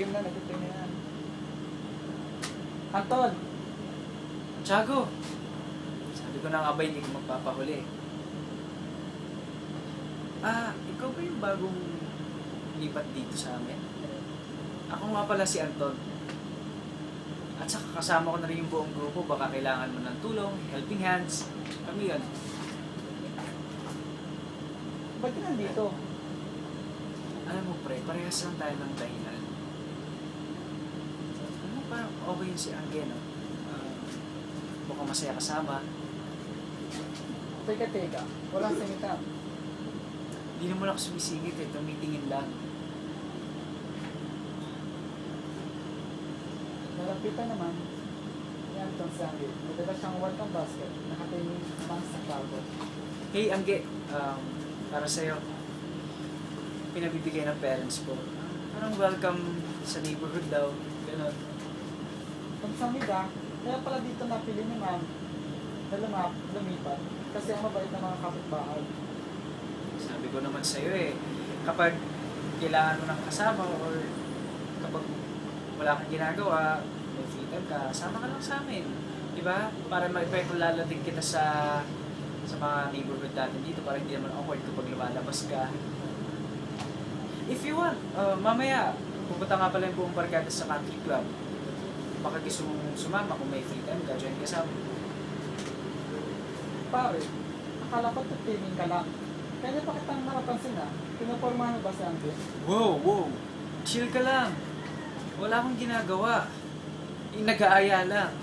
Game na, nag-play na yan. Anton! Tiago! Sabi ko na nga ba hindi ko magpapahuli. Ikaw ba yung bagong lipat dito sa amin? Ako nga pala si Anton. At saka kasama ko na rin yung buong grupo. Baka kailangan mo ng tulong, helping hands. Kami yun. Ba't ka nandito? Alam mo pre, parehas lang tayo ng dahilan. Alam mo parang okay yun si Angge, no? Mukhang masaya kasama. Teka. Walang singita. Hindi naman ako sumisingit eh, tumitingin lang. Nalapitan naman. Ni Anton si Angge. May dala siyang welcome basket. Nakatingin naman sa cargo. Hey Angge, para sa'yo, pinabibigay ng parents ko. Parang welcome sa neighborhood daw. Ganon. Kung sa mida, kaya pala dito napili ni ma'am na lumipat. Kasi ang mabait ng mga kapitbahay. Sabi ko naman sa'yo eh, kapag kailangan mo ng kasama or kapag wala kang ginagawa, may free time ka, sama ka lang sa amin. Diba? Para maipagkulala din kita sa mga neighborhood natin dito para hindi naman awkward kapag lumalabas ka. If you want, mamaya, pupunta nga pala yung buong barkada sa country club. Baka gusto mong sumama kung may free time ka, join ka sa amin. Pare, akala ko titingin ka lang. Kaya pa kitang nakapansin na, pinupormahan mo ba si Angge? Wow! Chill ka lang. Wala akong ginagawa. Nag-aaya lang.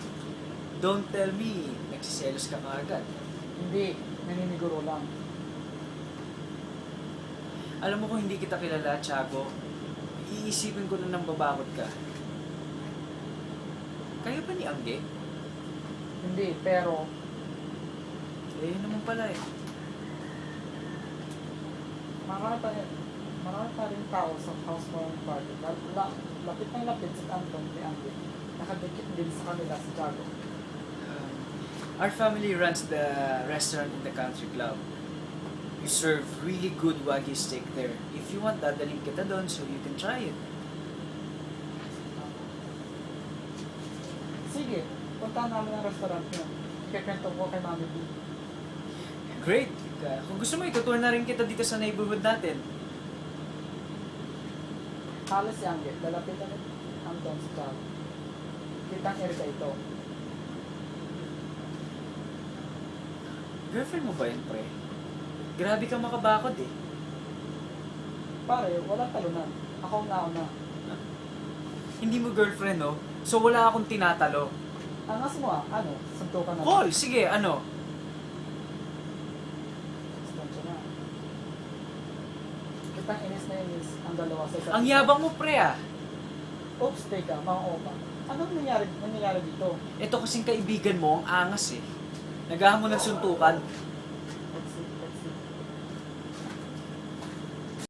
Don't tell me, nagsiselos ka kaagad. Hindi, naniniguro lang. Alam mo kung hindi kita kilala, Tiago, iisipin ko na nang babakot ka. Kayo ba ni Angge? Hindi, pero Eh, yun naman pala eh. marami pa rin tao sa housewarming party. Lapit ng lapit si Anton ni Angge. Nakadikit din sa kanila si Tiago. Our family runs the restaurant in the country club. We serve really good Wagyu steak there. If you want, dadaling kita doon so you can try it. Sige, puntahan namin ang restaurant niyo. Ikakwento ko kay Mami B. Great! Kung gusto mo, itutour na rin kita dito sa neighborhood natin. Halos si Angge, lalapitan ni Anton si Tiago. Kitang Erika ito. Girlfriend mo ba yun, pre? Grabe ka makabakod eh. Pare, walang talunan. Ako ang nauna. Hindi mo girlfriend, no? So wala akong tinatalo. Angas mo ano? Suntukan na. Call! Sige, ano? Distansya na. Kitang inis na inis ang dalawa sa isa't Ang isa. yabang mo, pre ah. Oops, teka, mga opa. Anong nangyari dito? Ito kasing kaibigan mo, ang angas eh. Naghahamon ng suntukan.